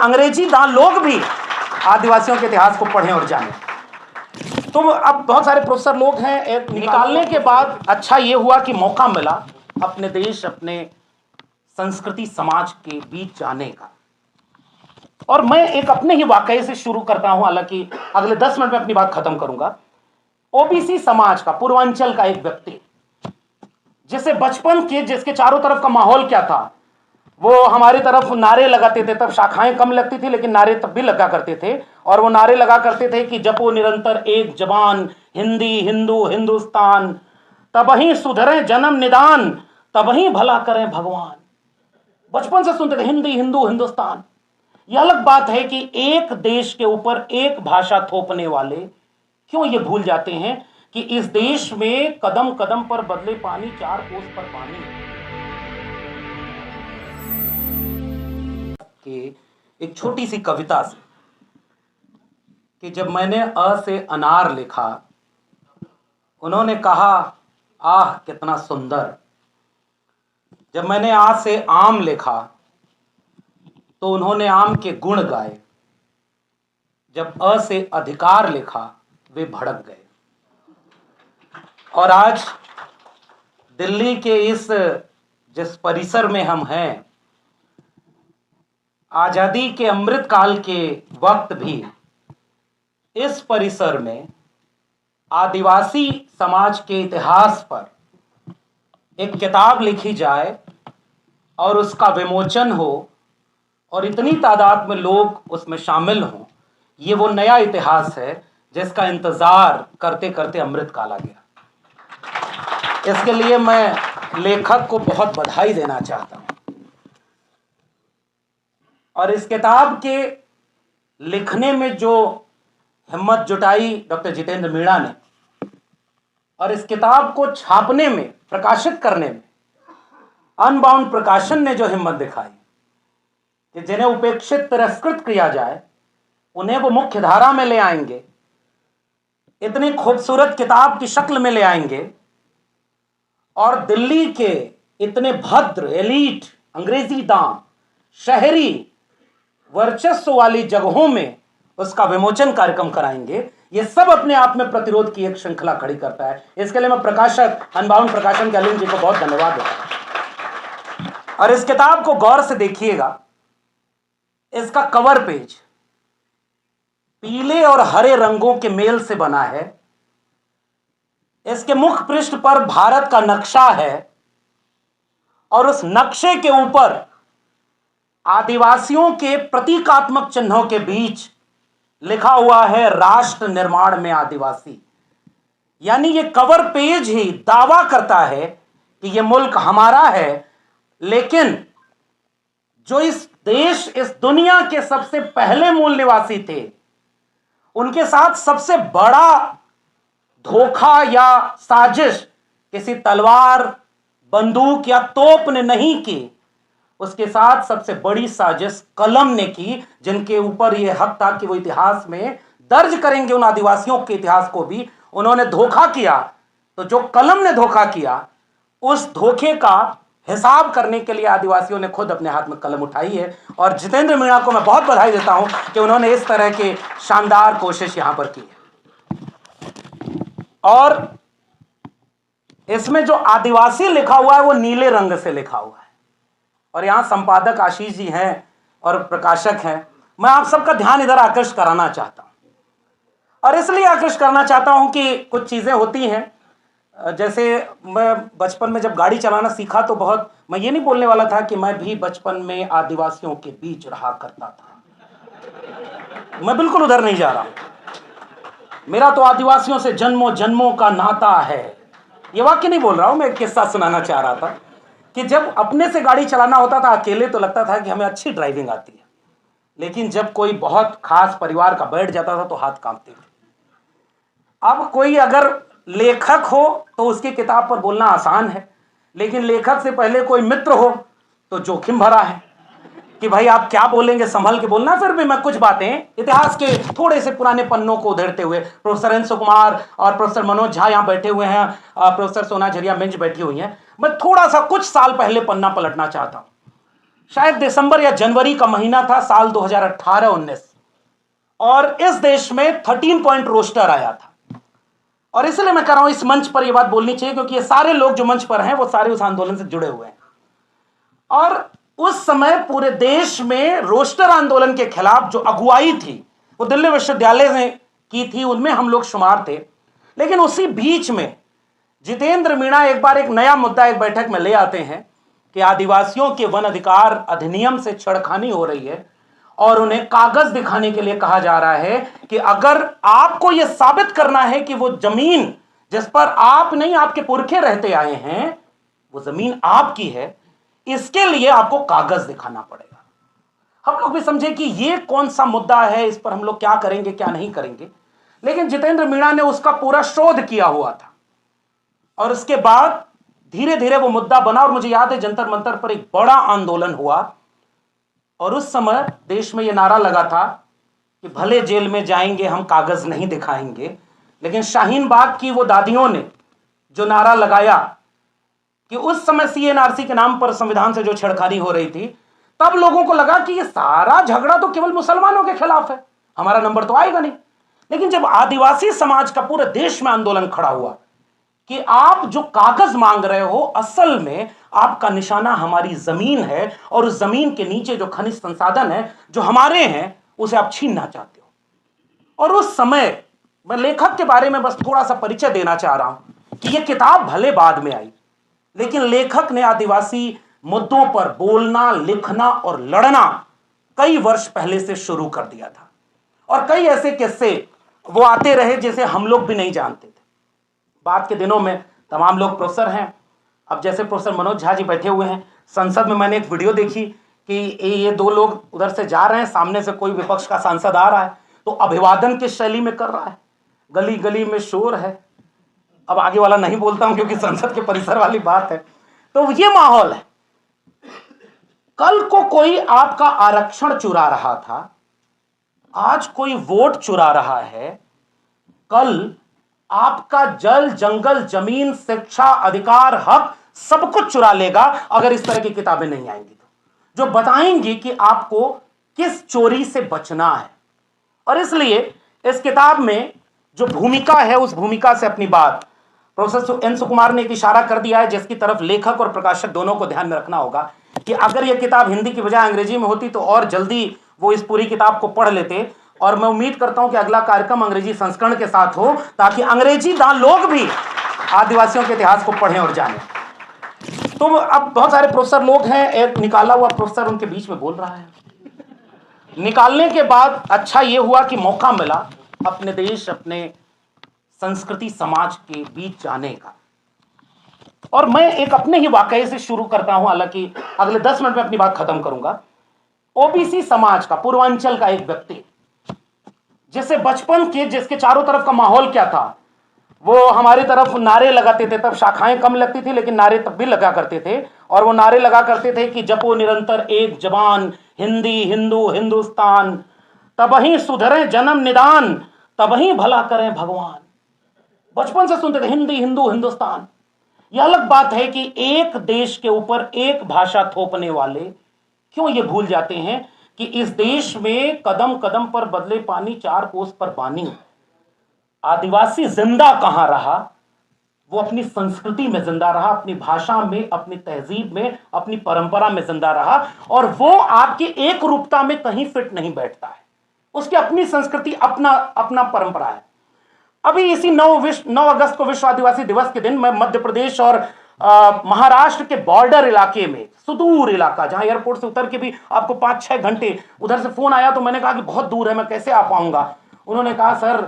अंग्रेजी दान लोग भी आदिवासियों के इतिहास को पढ़ें और जानें। तो अब बहुत सारे प्रोफेसर लोग हैं, एक निकालने के बाद अच्छा ये हुआ कि मौका मिला अपने देश, अपने संस्कृति, समाज के बीच जाने का। और मैं एक अपने ही वाकये से शुरू करता हूं, हालांकि अगले 10 मिनट में अपनी बात खत्म करूंगा। ओबीसी समाज का, पूर्वांचल का एक व्यक्ति, जिसे बचपन के, जिसके चारों तरफ का माहौल क्या था, वो हमारी तरफ नारे लगाते थे, तब शाखाएं कम लगती थी लेकिन नारे तब भी लगा करते थे। और वो नारे लगा करते थे कि जपो निरंतर एक जबान, हिंदी हिंदू हिंदुस्तान, तबही सुधरे जन्म निदान, तबही भला करें भगवान। बचपन से सुनते थे हिंदी हिंदू हिंदुस्तान। यह अलग बात है कि एक देश के ऊपर एक भाषा थोपने वाले क्यों ये भूल जाते हैं कि इस देश में कदम कदम पर बदले पानी, 4 कोस पर पानी। कि एक छोटी सी कविता से, कि जब मैंने अ से अनार लिखा, उन्होंने कहा आह कितना सुंदर। जब मैंने आ से आम लिखा तो उन्होंने आम के गुण गाए। जब अ से अधिकार लिखा वे भड़क गए। और आज दिल्ली के जिस परिसर में हम हैं, आजादी के अमृत काल के वक्त भी इस परिसर में आदिवासी समाज के इतिहास पर एक किताब लिखी जाए और उसका विमोचन हो और इतनी तादाद में लोग उसमें शामिल हों, ये वो नया इतिहास है जिसका इंतजार करते करते अमृत काल आ गया। इसके लिए मैं लेखक को बहुत बधाई देना चाहता हूं। और इस किताब के लिखने में जो हिम्मत जुटाई डॉक्टर जितेंद्र मीणा ने, और इस किताब को छापने में, प्रकाशित करने में अनबाउंड प्रकाशन ने जो हिम्मत दिखाई कि जिन्हें उपेक्षित, तिरस्कृत किया जाए, उन्हें वो मुख्य धारा में ले आएंगे, इतनी खूबसूरत किताब की शक्ल में ले आएंगे, और दिल्ली के इतने भद्र, एलीट, अंग्रेजी दाम, शहरी वर्चस्व वाली जगहों में उसका विमोचन कार्यक्रम कराएंगे। ये सब अपने आप में प्रतिरोध की एक श्रृंखला खड़ी करता है। इसके लिए मैं प्रकाशक, अनबाउंड प्रकाशन के अलीम जी को बहुत धन्यवाद देता हूं। और इस किताब को गौर से देखिएगा। इसका कवर पेज पीले और हरे रंगों के मेल से बना है। इसके मुख पृष्ठ पर भारत का नक्शा है और उस नक्शे के ऊपर आदिवासियों के प्रतीकात्मक चिन्हों के बीच लिखा हुआ है राष्ट्र निर्माण में आदिवासी। यानी ये कवर पेज ही दावा करता है कि ये मुल्क हमारा है, लेकिन जो इस देश, इस दुनिया के सबसे पहले मूल निवासी थे, उनके साथ सबसे बड़ा धोखा या साजिश किसी तलवार, बंदूक या तोप ने नहीं की। उसके साथ सबसे बड़ी साजिश कलम ने की, जिनके ऊपर यह हक था कि वो इतिहास में दर्ज करेंगे उन आदिवासियों के इतिहास को भी। उन्होंने धोखा किया, तो जो कलम ने धोखा किया, उस धोखे का हिसाब करने के लिए आदिवासियों ने खुद अपने हाथ में कलम उठाई है। और जितेंद्र मीणा को मैं बहुत बधाई देता हूं कि उन्होंने इस तरह के शानदार कोशिश यहां पर की है। और इसमें जो आदिवासी लिखा हुआ है वो नीले रंग से लिखा हुआ है। और यहां संपादक आशीष जी हैं और प्रकाशक हैं। मैं आप सबका ध्यान इधर आकर्षित कराना चाहता हूं, और इसलिए आकर्षित करना चाहता हूं कि कुछ चीजें होती हैं। जैसे मैं बचपन में जब गाड़ी चलाना सीखा तो बहुत, मैं ये नहीं बोलने वाला था कि मैं भी बचपन में आदिवासियों के बीच रहा करता था। मैं बिल्कुल उधर नहीं जा रहा हूं। मेरा तो आदिवासियों से जन्मों जन्मों का नाता है। ये वाक्य नहीं बोल रहा हूं, मैं एक किस्सा सुनाना चाह रहा था कि जब अपने से गाड़ी चलाना होता था अकेले तो लगता था कि हमें अच्छी ड्राइविंग आती है, लेकिन जब कोई बहुत खास परिवार का बैठ जाता था तो हाथ कांपते थे। अब कोई अगर लेखक हो तो उसकी किताब पर बोलना आसान है, लेकिन लेखक से पहले कोई मित्र हो तो जोखिम भरा है कि भाई आप क्या बोलेंगे, संभल के बोलना। फिर भी मैं कुछ बातें इतिहास के थोड़े से पुराने पन्नों को उधेड़ते हुए, प्रोफेसर अंशु कुमार और प्रोफेसर मनोज झा यहाँ बैठे हुए हैं, प्रोफेसर सोना झरिया मिंज बैठी हुई हैं, मैं थोड़ा सा कुछ साल पहले पन्ना पलटना चाहता हूं। शायद दिसंबर या जनवरी का महीना था, साल 2018-19, और इस देश में 13 पॉइंट रोस्टर आया था। और इसलिए मैं कह रहा हूं इस मंच पर यह बात बोलनी चाहिए, क्योंकि ये सारे लोग जो मंच पर हैं वो सारे उस आंदोलन से जुड़े हुए हैं। और उस समय पूरे देश में रोस्टर आंदोलन के खिलाफ जो अगुवाई थी वो दिल्ली विश्वविद्यालय ने की थी, उनमें हम लोग शुमार थे। लेकिन उसी बीच में जितेंद्र मीणा एक बार एक नया मुद्दा एक बैठक में ले आते हैं कि आदिवासियों के वन अधिकार अधिनियम से छेड़खानी हो रही है, और उन्हें कागज दिखाने के लिए कहा जा रहा है कि अगर आपको यह साबित करना है कि वो जमीन जिस पर आप नहीं आपके पुरखे रहते आए हैं वो जमीन आपकी है, इसके लिए आपको कागज दिखाना पड़ेगा। हम लोग भी समझे कि ये कौन सा मुद्दा है, इस पर हम लोग क्या करेंगे क्या नहीं करेंगे। लेकिन जितेंद्र मीणा ने उसका पूरा शोध किया हुआ था, और उसके बाद धीरे धीरे वो मुद्दा बना। और मुझे याद है जंतर मंतर पर एक बड़ा आंदोलन हुआ, और उस समय देश में यह नारा लगा था कि भले जेल में जाएंगे हम कागज नहीं दिखाएंगे। लेकिन शाहीन बाग की वो दादियों ने जो नारा लगाया कि उस समय सीएनआरसी के नाम पर संविधान से जो छेड़खानी हो रही थी, तब लोगों को लगा कि ये सारा झगड़ा तो केवल मुसलमानों के खिलाफ है, हमारा नंबर तो आएगा नहीं। लेकिन जब आदिवासी समाज का पूरे देश में आंदोलन खड़ा हुआ कि आप जो कागज मांग रहे हो असल में आपका निशाना हमारी जमीन है, और उस जमीन के नीचे जो खनिज संसाधन है जो हमारे हैं उसे आप छीनना चाहते हो। और उस समय मैं लेखक के बारे में बस थोड़ा सा परिचय देना चाह रहा हूं कि यह किताब भले बाद में आई, लेकिन लेखक ने आदिवासी मुद्दों पर बोलना, लिखना और लड़ना कई वर्ष पहले से शुरू कर दिया था। और कई ऐसे किस्से वो आते रहे जिसे हम लोग भी नहीं जानते थे। बाद के दिनों में तमाम लोग प्रोफेसर हैं। अब जैसे प्रोफेसर मनोज झा जी बैठे हुए हैं संसद में, मैंने एक वीडियो देखी कि ये दो लोग उधर से जा रहे हैं, सामने से कोई विपक्ष का सांसद आ रहा है तो अभिवादन की शैली में कर रहा है, गली गली में शोर है। अब आगे वाला नहीं बोलता हूं क्योंकि संसद के परिसर वाली बात है। तो ये माहौल है। कल को कोई आपका आरक्षण चुरा रहा था, आज कोई वोट चुरा रहा है, कल आपका जल, जंगल, जमीन, शिक्षा, अधिकार, हक सब कुछ चुरा लेगा अगर इस तरह की किताबें नहीं आएंगी तो, जो बताएंगी कि आपको किस चोरी से बचना है। और इसलिए इस किताब में जो भूमिका है उस भूमिका से अपनी बात प्रोफेसर एन सुकुमार ने एक इशारा कर दिया है, जिसकी तरफ लेखक और प्रकाशक दोनों को ध्यान में रखना होगा कि अगर यह किताब हिंदी की बजाय अंग्रेजी में होती तो और जल्दी वो इस पूरी किताब को पढ़ लेते। और मैं उम्मीद करता हूं कि अगला कार्यक्रम अंग्रेजी संस्करण के साथ हो, ताकि अंग्रेजी दान लोग भी आदिवासियों के इतिहास को पढ़ें और जानें। तो अब बहुत सारे प्रोफेसर लोग हैं, एक निकाला हुआ प्रोफेसर उनके बीच में बोल रहा है। निकालने के बाद अच्छा ये हुआ कि मौका मिला अपने देश, अपने संस्कृति, समाज के बीच जाने का। और मैं एक अपने ही वाकये से शुरू करता हूं, हालांकि अगले 10 मिनट में अपनी बात खत्म करूंगा। ओबीसी समाज का, पूर्वांचल का एक व्यक्ति जिसे बचपन के, जिसके चारों तरफ का माहौल क्या था, वो हमारी तरफ नारे लगाते थे, तब शाखाएं कम लगती थी लेकिन नारे तब भी लगा करते थे। और वो नारे लगा करते थे कि जपो निरंतर एक जबान, हिंदी हिंदू हिंदुस्तान, तबही सुधरे जन्म निदान, तबही भला करें भगवान। बचपन से सुनते थे हिंदी हिंदू हिंदुस्तान। यह अलग बात है कि एक देश के ऊपर एक भाषा थोपने वाले क्यों ये भूल जाते हैं कि इस देश में कदम कदम पर बदले पानी, 4 कोस पर पानी। आदिवासी जिंदा कहां रहा? वो अपनी संस्कृति में जिंदा रहा, अपनी भाषा में, अपनी तहजीब में, अपनी परंपरा में जिंदा रहा। और वो आपकी एक रूपता में कहीं फिट नहीं बैठता है। उसकी अपनी संस्कृति, अपना अपना परंपरा है। अभी इसी 9 अगस्त को विश्व आदिवासी दिवस के दिन मैं मध्य प्रदेश और महाराष्ट्र के बॉर्डर इलाके में, सुदूर इलाका, जहां एयरपोर्ट से उतर के भी आपको 5-6 घंटे, उधर से फोन आया तो मैंने कहा कि बहुत दूर है, मैं कैसे आ पाऊंगा। उन्होंने कहा सर,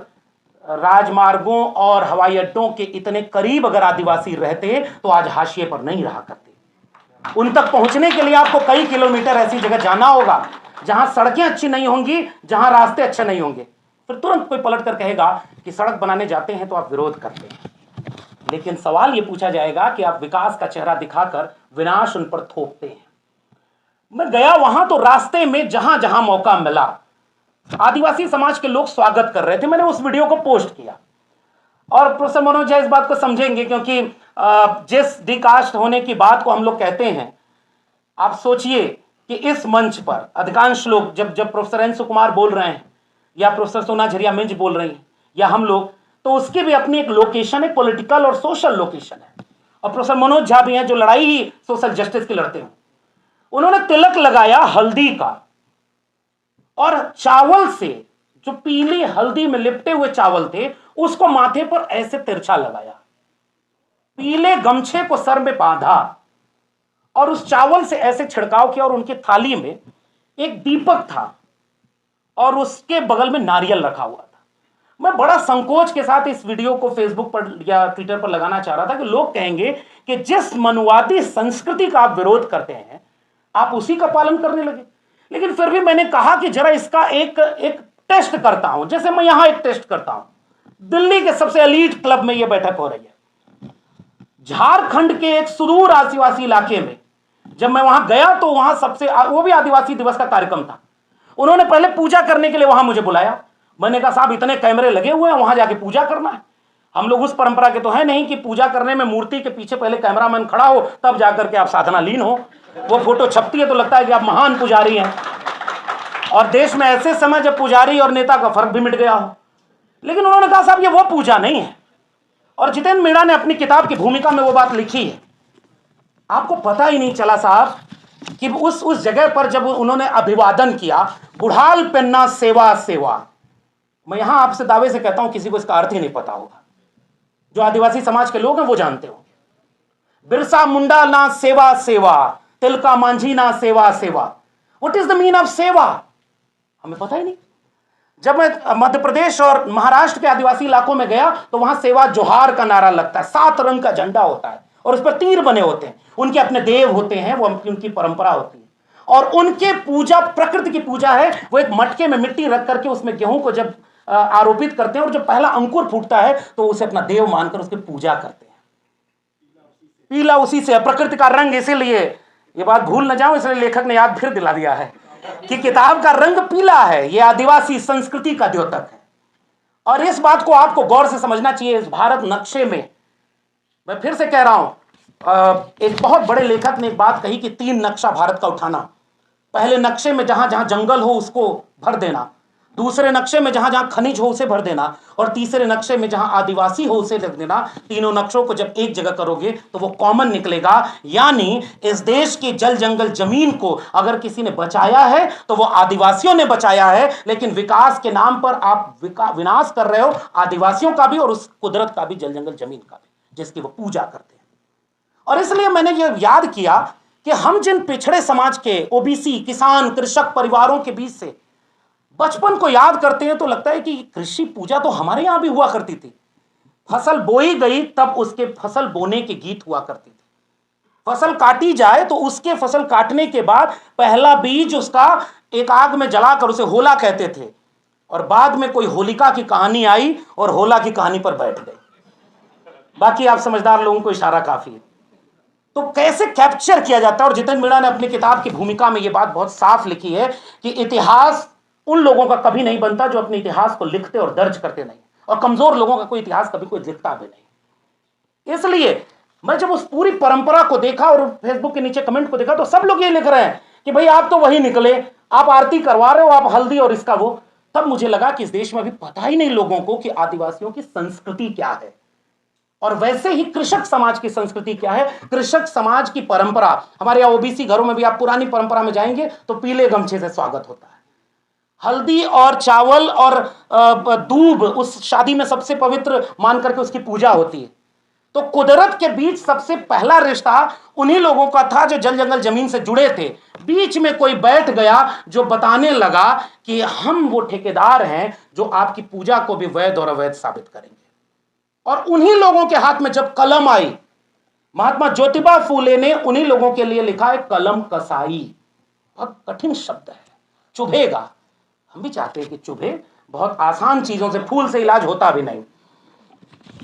राजमार्गों और हवाई अड्डों के इतने करीब अगर आदिवासी रहते तो आज हाशिए पर नहीं रहा करते। उन तक पहुंचने के लिए आपको कई किलोमीटर ऐसी जगह जाना होगा जहां सड़कें अच्छी नहीं होंगी, जहां रास्ते अच्छे नहीं होंगे। फिर तुरंत कोई पलट कर कहेगा कि सड़क बनाने जाते हैं तो आप विरोध करते हैं। लेकिन सवाल यह पूछा जाएगा कि आप विकास का चेहरा दिखाकर विनाश उन पर थोपते हैं। मैं गया वहां तो रास्ते में जहां जहां मौका मिला आदिवासी समाज के लोग स्वागत कर रहे थे। मैंने उस वीडियो को पोस्ट किया। और प्रोफेसर मनोज झा इस बात को समझेंगे, क्योंकि जिस डिकास्ट होने की बात को हम लोग कहते हैं, आप सोचिए कि इस मंच पर अधिकांश लोग जब प्रोफेसर एन सुकुमार बोल रहे हैं या प्रोफेसर सोना झरिया मिंज बोल रही हैं या हम लोग, तो उसकी भी अपनी एक लोकेशन है, पॉलिटिकल और सोशल लोकेशन है। और प्रोफेसर मनोज झा भी हैं जो लड़ाई ही सोशल जस्टिस की लड़ते हैं। उन्होंने तिलक लगाया हल्दी का और चावल से, जो पीली हल्दी में लिपटे हुए चावल थे, उसको माथे पर ऐसे तिरछा लगाया, पीले गमछे को सर में बांधा और उस चावल से ऐसे छिड़काव किया और उनकी थाली में एक दीपक था और उसके बगल में नारियल रखा हुआ था। मैं बड़ा संकोच के साथ इस वीडियो को फेसबुक पर या ट्विटर पर लगाना चाह रहा था कि लोग कहेंगे कि जिस मनुवादी संस्कृति का आप विरोध करते हैं आप उसी का पालन करने लगे। लेकिन फिर भी मैंने कहा कि जरा इसका एक टेस्ट करता हूं, जैसे मैं यहां एक टेस्ट करता हूं। दिल्ली के सबसे एलीट क्लब में यह बैठक हो रही है। झारखंड के एक सुदूर आदिवासी इलाके में जब मैं वहां गया तो वहां वो भी आदिवासी दिवस का कार्यक्रम था। उन्होंने पहले पूजा करने के लिए वहां मुझे बुलाया। मैंने कहा साहब इतने कैमरे लगे हुए हैं, वहां जाके पूजा करना है? हम लोग उस परंपरा के तो है नहीं कि पूजा करने में मूर्ति के पीछे पहले कैमरामैन खड़ा हो तब जाकर के आप साधना लीन हो। वो फोटो छपती है तो लगता है कि आप महान पुजारी हैं। और देश में ऐसे समय जब पुजारी और नेता का फर्क भी मिट गया हो। लेकिन उन्होंने कहा साहब ये वो पूजा नहीं है। और जितेंद्र मीणा ने अपनी किताब की भूमिका में वो बात लिखी है। आपको पता ही नहीं चला साहब कि उस जगह पर जब उन्होंने अभिवादन किया, बुढ़ाल पेन्ना सेवा सेवा, मैं यहां आपसे दावे से कहता हूं किसी को इसका अर्थ ही नहीं पता होगा। जो आदिवासी समाज के लोग हैं वो जानते हो। बिरसा मुंडा ना सेवा सेवा, तिलका मांझी ना सेवा सेवा। What is the mean of सेवा? हमें पता ही नहीं। जब मैं मध्य प्रदेश और महाराष्ट्र के आदिवासी इलाकों में गया तो वहां सेवा जोहार का नारा लगता है, 7 रंग का झंडा होता है और उस पर तीर बने होते हैं। उनके अपने देव होते हैं, वो उनकी परंपरा होती है और उनके पूजा प्रकृति की पूजा है। वो एक मटके में मिट्टी रख करके उसमें गेहूं को जब आरोपित करते हैं और जब पहला अंकुर फूटता है तो उसे अपना देव मानकर उसकी पूजा करते हैं। पीला उसी से, प्रकृति का रंग। इसीलिए ये बात भूल न जाऊं, इसलिए लेखक ने याद फिर दिला दिया है कि किताब का रंग पीला है। ये आदिवासी संस्कृति का द्योतक है और इस बात को आपको गौर से समझना चाहिए। इस भारत नक्शे में मैं फिर से कह रहा हूं, एक बहुत बड़े लेखक ने एक बात कही कि 3 नक्शा भारत का उठाना। पहले नक्शे में जहां जहां जंगल हो उसको भर देना, दूसरे नक्शे में जहां जहां खनिज हो उसे भर देना और तीसरे नक्शे में जहां आदिवासी हो उसे लिख देना। तीनों नक्शों को जब एक जगह करोगे तो वो कॉमन निकलेगा। यानी इस देश की जल जंगल जमीन को अगर किसी ने बचाया है तो वो आदिवासियों ने बचाया है। लेकिन विकास के नाम पर आप विनाश कर रहे हो आदिवासियों का भी और उस कुदरत का भी, जल जंगल जमीन का भी, जिसकी वो पूजा करते हैं। और इसलिए मैंने ये याद किया कि हम जिन पिछड़े समाज के ओबीसी, किसान, कृषक परिवारों के बीच से बचपन को याद करते हैं तो लगता है कि कृषि पूजा तो हमारे यहां भी हुआ करती थी। फसल बोई गई तब उसके फसल बोने के गीत हुआ करती थी। फसल काटी जाए तो उसके फसल काटने के बाद पहला बीज उसका एक आग में जलाकर उसे होला कहते थे और बाद में कोई होलिका की कहानी आई और होला की कहानी पर बैठ गई। बाकी आप समझदार लोगों को इशारा काफी है। तो कैसे कैप्चर किया जाता है? और जितेंद्र मीणा ने अपनी किताब की भूमिका में यह बात बहुत साफ लिखी है कि इतिहास उन लोगों का कभी नहीं बनता जो अपने इतिहास को लिखते और दर्ज करते नहीं, और कमजोर लोगों का कोई इतिहास कभी कोई लिखता भी नहीं। इसलिए मैं जब उस पूरी परंपरा को देखा और फेसबुक के नीचे कमेंट को देखा तो सब लोग ये लिख रहे हैं कि भाई आप तो वही निकले, आप आरती करवा रहे हो, आप हल्दी और इसका वो। तब मुझे लगा कि इस देश में अभी पता ही नहीं लोगों को कि आदिवासियों की संस्कृति क्या है और वैसे ही कृषक समाज की संस्कृति क्या है। कृषक समाज की परंपरा, हमारे यहाँ ओबीसी घरों में भी आप पुरानी परंपरा में जाएंगे तो पीले गमछे से स्वागत होता है। हल्दी और चावल और दूब उस शादी में सबसे पवित्र मान करके उसकी पूजा होती है। तो कुदरत के बीच सबसे पहला रिश्ता उन्हीं लोगों का था जो जल जंगल जमीन से जुड़े थे। बीच में कोई बैठ गया जो बताने लगा कि हम वो ठेकेदार हैं जो आपकी पूजा को भी वैध और अवैध साबित करेंगे। और उन्हीं लोगों के हाथ में जब कलम आई, महात्मा ज्योतिबा फूले ने उन्हीं लोगों के लिए लिखा है कलम कसाई। बहुत कठिन शब्द है, चुभेगा। हम भी चाहते हैं कि चुभे। बहुत आसान चीजों से, फूल से इलाज होता भी नहीं।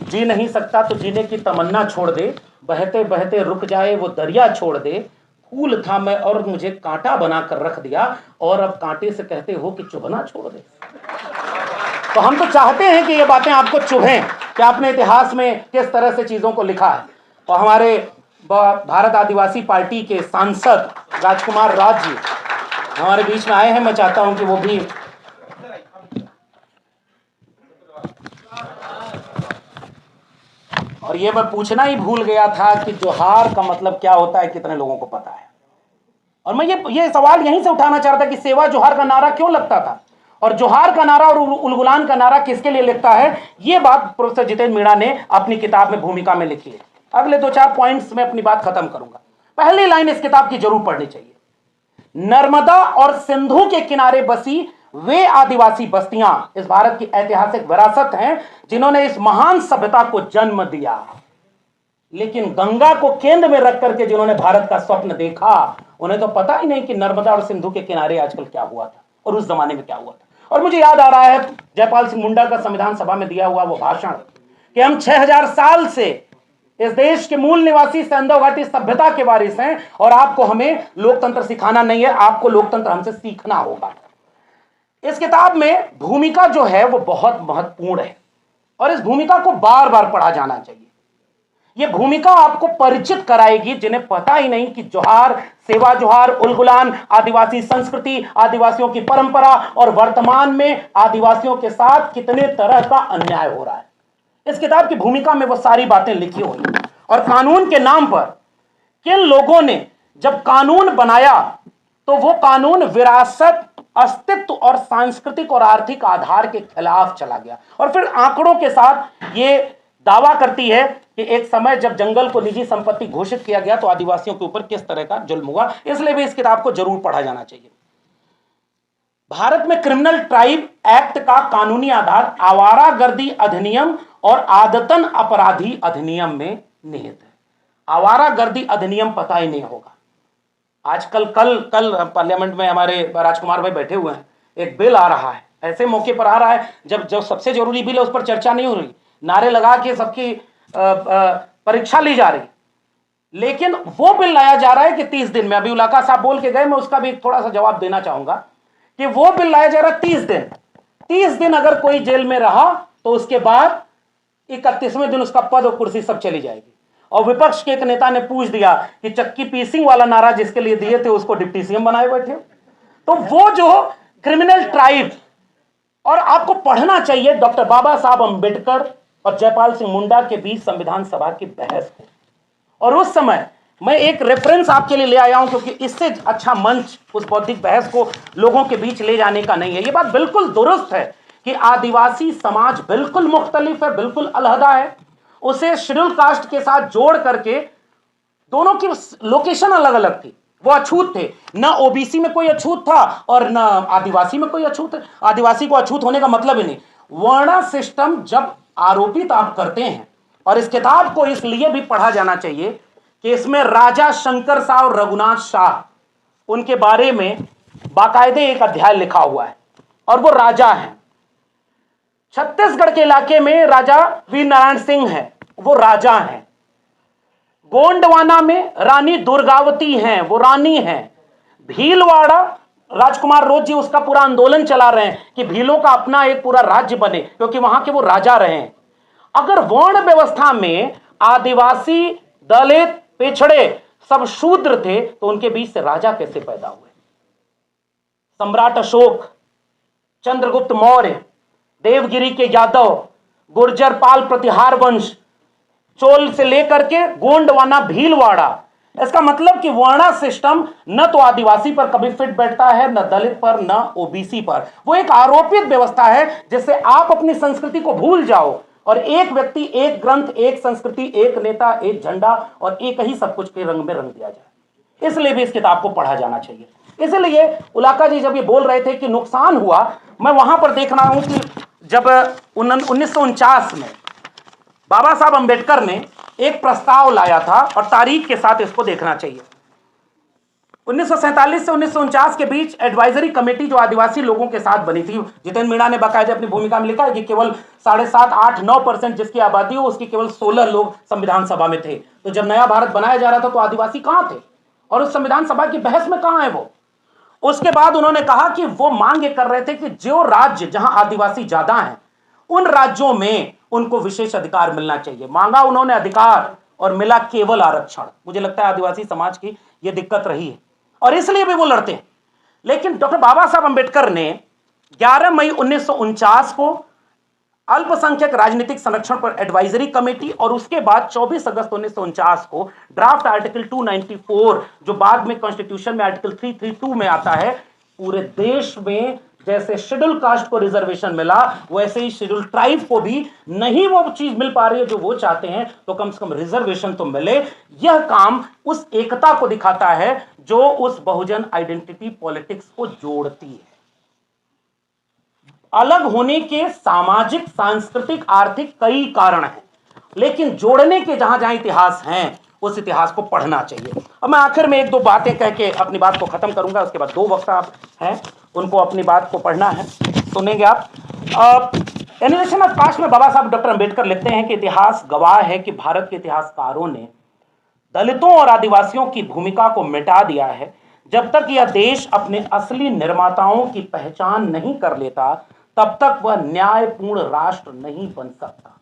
जी नहीं सकता तो जीने की तमन्ना छोड़ दे, बहते बहते रुक जाए वो दरिया छोड़ दे। फूल था मैं और मुझे कांटा बनाकर रख दिया और अब कांटे से कहते हो कि चुभना छोड़ दे। तो हम तो चाहते हैं कि ये बातें आपको चुभें कि आपने इतिहास में किस तरह से चीजों को लिखा है। और हमारे भारत आदिवासी पार्टी के सांसद राजकुमार राज जी हमारे बीच में आए हैं। मैं चाहता हूं कि वो भी और ये मैं पूछना ही भूल गया था कि जोहार का मतलब क्या होता है, कितने लोगों को पता है। और मैं ये सवाल यहीं से उठाना चाह रहा था कि सेवा जोहार का नारा क्यों लगता था और जोहार का नारा और उलगुलान का नारा किसके लिए लिखता है। ये बात प्रोफेसर जितेंद्र मीणा ने अपनी किताब में भूमिका में लिखी है। अगले 2-4 पॉइंट्स में अपनी बात खत्म करूंगा। पहली लाइन इस किताब की जरूर पढ़नी चाहिए। नर्मदा और सिंधु के किनारे बसी वे आदिवासी बस्तियां इस भारत की ऐतिहासिक विरासत हैं जिन्होंने इस महान सभ्यता को जन्म दिया। लेकिन गंगा को केंद्र में रख करके जिन्होंने भारत का स्वप्न देखा, उन्हें तो पता ही नहीं कि नर्मदा और सिंधु के किनारे आजकल क्या हुआ था और उस जमाने में क्या हुआ था। और मुझे याद आ रहा है जयपाल सिंह मुंडा का संविधान सभा में दिया हुआ वो भाषण कि हम 6000 साल से इस देश के मूल निवासी सिंधु घाटी सभ्यता के वारिस हैं और आपको हमें लोकतंत्र सिखाना नहीं है, आपको लोकतंत्र हमसे सीखना होगा। इस किताब में भूमिका जो है वो बहुत महत्वपूर्ण है और इस भूमिका को बार बार पढ़ा जाना चाहिए। यह भूमिका आपको परिचित कराएगी जिन्हें पता ही नहीं कि जोहार, सेवा जोहार, उलगुलान, आदिवासी संस्कृति, आदिवासियों की परंपरा और वर्तमान में आदिवासियों के साथ कितने तरह का अन्याय हो रहा है। इस किताब की भूमिका में वो सारी बातें लिखी हुई हैं। और कानून के नाम पर किन लोगों ने जब कानून बनाया तो वो कानून विरासत, अस्तित्व और सांस्कृतिक और आर्थिक आधार के खिलाफ चला गया। और फिर आंकड़ों के साथ ये दावा करती है कि एक समय जब जंगल को निजी संपत्ति घोषित किया गया तो आदिवासियों के ऊपर किस तरह का जुल्म हुआ। इसलिए भी इस किताब को जरूर पढ़ा जाना चाहिए। भारत में क्रिमिनल ट्राइब एक्ट का कानूनी आधार आवारागर्दी अधिनियम और आदतन अपराधी अधिनियम में निहित है। आवारागर्दी अधिनियम पता ही नहीं होगा। आजकल कल पार्लियामेंट में हमारे राजकुमार भाई बैठे हुए हैं, एक बिल आ रहा है, ऐसे मौके पर आ रहा है जब सबसे जरूरी बिल है उस पर चर्चा नहीं हो रही, नारे लगा के सबकी परीक्षा ली जा रही। लेकिन वो बिल लाया जा रहा है कि 30 दिन में, अभी उलाका साहब बोल के गए, मैं उसका भी थोड़ा सा जवाब देना चाहूंगा कि वो बिल लाया जा रहा है 30 दिन अगर कोई जेल में रहा तो उसके बाद 31वें दिन उसका पद और कुर्सी सब चली जाएगी। और विपक्ष के एक नेता ने पूछ दिया कि चक्की पीसिंग वाला नारा जिसके लिए दिए थे उसको डिप्टी सीएम बनाए बैठे। तो वो जो क्रिमिनल ट्राइब, और आपको पढ़ना चाहिए डॉक्टर बाबा साहब अंबेडकर और जयपाल सिंह मुंडा के बीच संविधान सभा की बहस को। और उस समय मैं एक रेफरेंस आपके लिए ले आया हूं क्योंकि इससे अच्छा मंच उस बौद्धिक बहस को लोगों के बीच ले जाने का नहीं है। यह बात बिल्कुल दुरुस्त है कि आदिवासी समाज बिल्कुल मुख्तलिफ है, बिल्कुल अलहदा है। उसे शेड्यूल कास्ट के साथ जोड़ करके दोनों की लोकेशन अलग अलग थी, वो अछूत थे। ना ओबीसी में कोई अछूत था और ना आदिवासी में कोई अछूत है। आदिवासी को अछूत होने का मतलब ही नहीं। वर्ण सिस्टम जब आरोपित आप करते हैं, और इस किताब को इसलिए भी पढ़ा जाना चाहिए कि इसमें राजा शंकर शाह और रघुनाथ शाह, उनके बारे में बाकायदे एक अध्याय लिखा हुआ है और वो राजा हैं। छत्तीसगढ़ के इलाके में राजा वीर नारायण सिंह है, वो राजा हैं। गोंडवाना में रानी दुर्गावती हैं, वो रानी हैं। भीलवाड़ा, राजकुमार रोज जी उसका पूरा आंदोलन चला रहे हैं कि भीलों का अपना एक पूरा राज्य बने क्योंकि वहां के वो राजा रहे हैं। अगर वर्ण व्यवस्था में आदिवासी, दलित, पिछड़े सब शूद्र थे तो उनके बीच से राजा कैसे पैदा हुए। सम्राट अशोक, चंद्रगुप्त मौर्य, देवगिरी के यादव, गुर्जर पाल प्रतिहार वंश, चोल से लेकर के गोंडवाना, भीलवाड़ा, इसका मतलब कि वर्णा सिस्टम न तो आदिवासी पर कभी फिट बैठता है, न दलित पर, न ओबीसी पर। वो एक आरोपित व्यवस्था है जिससे आप अपनी संस्कृति को भूल जाओ और एक व्यक्ति, एक ग्रंथ, एक संस्कृति, एक नेता, एक झंडा और एक ही सब कुछ के रंग में रंग दिया जाए। इसलिए भी इस किताब को पढ़ा जाना चाहिए। इसलिए उलाका जी जब ये बोल रहे थे कि नुकसान हुआ, मैं वहां पर देख रहा हूं कि जब 1949 में बाबा साहब अंबेडकर ने एक प्रस्ताव लाया था, और तारीख के साथ इसको देखना चाहिए। 1947 से 1949 के बीच एडवाइजरी कमेटी जो आदिवासी लोगों के साथ बनी थी, जितेंद्र मीणा ने बाकायदे अपनी भूमिका में लिखा है कि केवल 7.5, 8, 9% जिसकी आबादी हो उसकी केवल 16 लोग संविधान सभा में थे। तो जब नया भारत बनाया जा रहा था तो आदिवासी कहां थे और उस संविधान सभा की बहस में कहां है वो। उसके बाद उन्होंने कहा कि वो मांग ये कर रहे थे कि जो राज्य जहां आदिवासी ज्यादा हैं उन राज्यों में उनको विशेष अधिकार मिलना चाहिए। मांगा उन्होंने अधिकार, और मिला केवल आरक्षण। मुझे लगता है आदिवासी समाज की यह दिक्कत रही है और इसलिए भी वो लड़ते हैं। लेकिन डॉक्टर बाबा साहब अंबेडकर ने 11 मई 1949 को अल्पसंख्यक राजनीतिक संरक्षण पर एडवाइजरी कमेटी और उसके बाद 24 अगस्त 1949 को ड्राफ्ट आर्टिकल 294 जो बाद में कॉन्स्टिट्यूशन में आर्टिकल 332 में आता है, पूरे देश में जैसे शेड्यूल कास्ट को रिजर्वेशन मिला वैसे ही शेड्यूल ट्राइब को भी नहीं वो चीज मिल पा रही है जो वो चाहते हैं, तो कम से कम रिजर्वेशन तो मिले। यह काम उस एकता को दिखाता है जो उस बहुजन आइडेंटिटी पॉलिटिक्स को जोड़ती है। अलग होने के सामाजिक, सांस्कृतिक, आर्थिक कई कारण हैं, लेकिन जोड़ने के जहां जहां इतिहास हैं उस इतिहास को पढ़ना चाहिए। अब मैं आखिर में एक दो बातें कह के अपनी बात को खत्म करूंगा, उसके बाद 2 वक्ता हैं उनको अपनी बात को पढ़ना है, सुनेंगे आप। एनिमेशन ऑफ कास्ट में बाबा साहब डॉक्टर अंबेडकर लिखते हैं कि इतिहास गवाह है कि भारत के इतिहासकारों ने दलितों और आदिवासियों की भूमिका को मिटा दिया है। जब तक यह देश अपने असली निर्माताओं की पहचान नहीं कर लेता तब तक वह न्यायपूर्ण राष्ट्र नहीं बन सकता।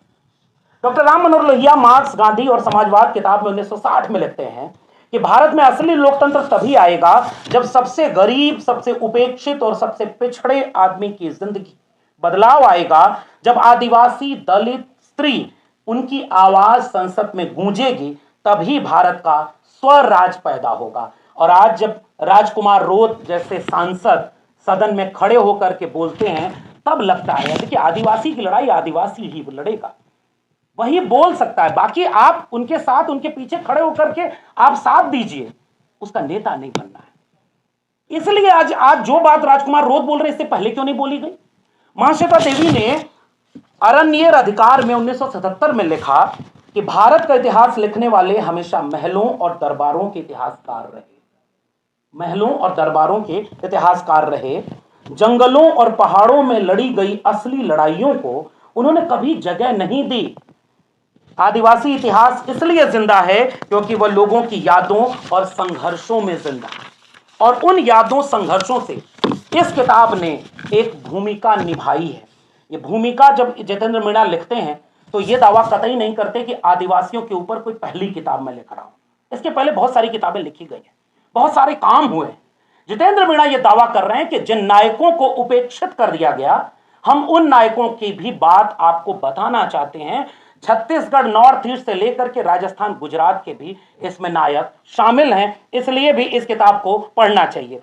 डॉक्टर राम मनोहर लोहिया मार्क्स, गांधी और समाजवाद किताब में 1960 में लिखते हैं कि भारत में असली लोकतंत्र तभी आएगा जब सबसे गरीब, सबसे उपेक्षित और सबसे पिछड़े आदमी की जिंदगी बदलाव आएगा, जब आदिवासी, दलित, स्त्री, उनकी आवाज संसद में गूंजेगी, तभी भारत का स्वराज पैदा होगा। और आज जब राजकुमार रोत जैसे सांसद सदन में खड़े होकर के बोलते हैं तब लगता है देखिए आदिवासी की लड़ाई आदिवासी ही लड़ेगा, वही बोल सकता है, बाकी आप उनके साथ, उनके पीछे खड़े होकर के आप साथ दीजिए, उसका नेता नहीं बनना है। इसलिए आज जो बात राजकुमार रोत बोल रहे इससे पहले क्यों नहीं बोली गई? महाश्वेता देवी ने अरण्येर अधिकार में 1977 में लिखा कि भारत का इतिहास लिखने वाले हमेशा महलों और दरबारों के इतिहासकार रहे, महलों और दरबारों के इतिहासकार रहे। जंगलों और पहाड़ों में लड़ी गई असली लड़ाइयों को उन्होंने कभी जगह नहीं दी। आदिवासी इतिहास इसलिए जिंदा है क्योंकि वह लोगों की यादों और संघर्षों में जिंदा है, और उन यादों, संघर्षों से इस किताब ने एक भूमिका निभाई है। ये भूमिका जब जितेंद्र मीणा लिखते हैं तो ये दावा कतई नहीं करते कि आदिवासियों के ऊपर कोई पहली किताब मैं लिख रहा हूं। इसके पहले बहुत सारी किताबें लिखी गई हैं, बहुत सारे काम हुए। जितेंद्र मीणा यह दावा कर रहे हैं कि जिन नायकों को उपेक्षित कर दिया गया, हम उन नायकों की भी बात आपको बताना चाहते हैं। छत्तीसगढ़, नॉर्थ ईस्ट से लेकर के राजस्थान, गुजरात के भी इसमें नायक शामिल हैं, इसलिए भी इस किताब को पढ़ना चाहिए।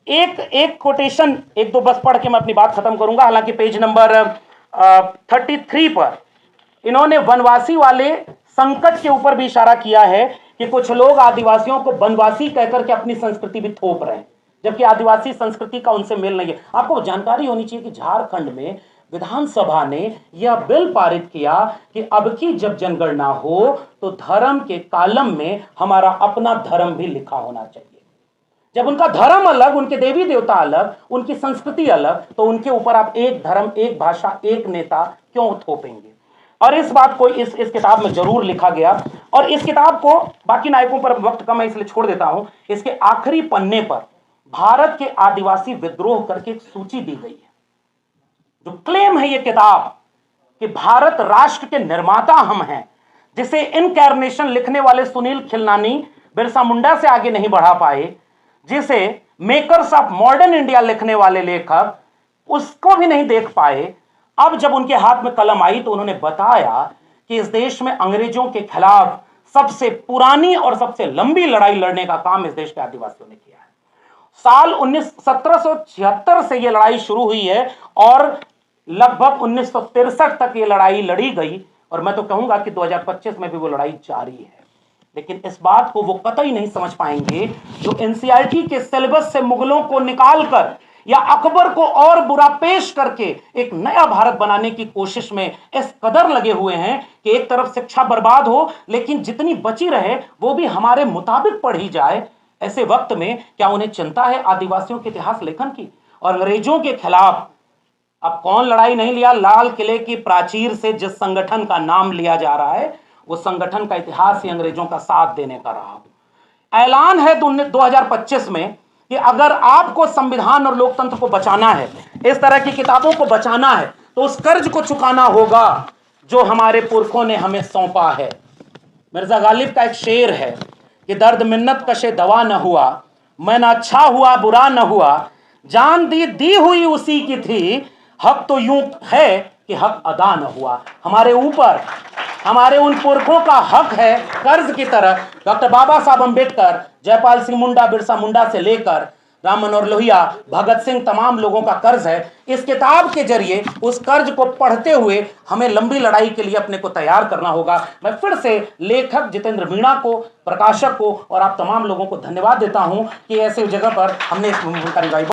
एक कोटेशन, 1-2 बस पढ़ के मैं अपनी बात खत्म करूंगा। हालांकि पेज नंबर 33 पर इन्होंने वनवासी वाले संकट के ऊपर भी इशारा किया है कि कुछ लोग आदिवासियों को वनवासी कहकर के अपनी संस्कृति भी थोप रहे हैं, जबकि आदिवासी संस्कृति का उनसे मेल नहीं है। आपको जानकारी होनी चाहिए कि झारखंड में विधानसभा ने यह बिल पारित किया कि अब की जब जनगणना हो तो धर्म के कॉलम में हमारा अपना धर्म भी लिखा होना चाहिए। जब उनका धर्म अलग, उनके देवी देवता अलग, उनकी संस्कृति अलग, तो उनके ऊपर आप एक धर्म, एक भाषा, एक नेता क्यों थोपेंगे? और इस बात को इस किताब में जरूर लिखा गया। और इस किताब को, बाकी नायकों पर वक्त कम है इसलिए छोड़ देता हूं, इसके आखिरी पन्ने पर भारत के आदिवासी विद्रोह करके एक सूची दी गई है। जो क्लेम है ये किताब कि भारत राष्ट्र के निर्माता हम हैं, जिसे इनकैर्नेशन लिखने वाले सुनील खिलनानी बिरसा मुंडा से आगे नहीं बढ़ा पाए, जिसे मेकर्स ऑफ मॉडर्न इंडिया लिखने वाले लेखक उसको भी नहीं देख पाए, अब जब उनके हाथ में कलम आई तो उन्होंने बताया कि इस देश में अंग्रेजों के खिलाफ सबसे पुरानी और सबसे लंबी लड़ाई लड़ने का काम इस देश के आदिवासियों ने किया है। साल 1776 से यह लड़ाई शुरू हुई है और लगभग 1963 तक यह लड़ाई लड़ी गई, और मैं तो कहूंगा कि 2025 में भी वो लड़ाई जारी है। लेकिन इस बात को वो कतई नहीं समझ पाएंगे जो एनसीईआरटी के सिलेबस से मुगलों को निकालकर या अकबर को और बुरा पेश करके एक नया भारत बनाने की कोशिश में इस कदर लगे हुए हैं कि एक तरफ शिक्षा बर्बाद हो लेकिन जितनी बची रहे वो भी हमारे मुताबिक पढ़ी जाए। ऐसे वक्त में क्या उन्हें चिंता है आदिवासियों के इतिहास लेखन की? और अंग्रेजों के खिलाफ अब कौन लड़ाई नहीं लिया? लाल किले की प्राचीर से जिस संगठन का नाम लिया जा रहा है वो संगठन का इतिहास ही अंग्रेजों का साथ देने का रहा। ऐलान है 2025 में कि अगर आपको संविधान और लोकतंत्र को बचाना है, इस तरह की किताबों को बचाना है, तो उस कर्ज को चुकाना होगा जो हमारे पुरखों ने हमें सौंपा है। मिर्जा गालिब का एक शेर है कि दर्द मिन्नत कशे दवा न हुआ, मैं ना अच्छा हुआ बुरा न हुआ, जान दी हुई उसी की थी, हक तो यूं है कि हक अदा न हुआ। हमारे ऊपर हमारे उन पुरखों का हक है कर्ज की तरह। डॉक्टर बाबा साहब अंबेडकर, जयपाल सिंह मुंडा, बिरसा मुंडा से लेकर राम मनोहर लोहिया, भगत सिंह, तमाम लोगों का कर्ज है। इस किताब के जरिए उस कर्ज को पढ़ते हुए हमें लंबी लड़ाई के लिए अपने को तैयार करना होगा। मैं फिर से लेखक जितेंद्र मीणा को, प्रकाशक को और आप तमाम लोगों को धन्यवाद देता हूं कि ऐसे जगह पर हमने इस भूमिका निभाई।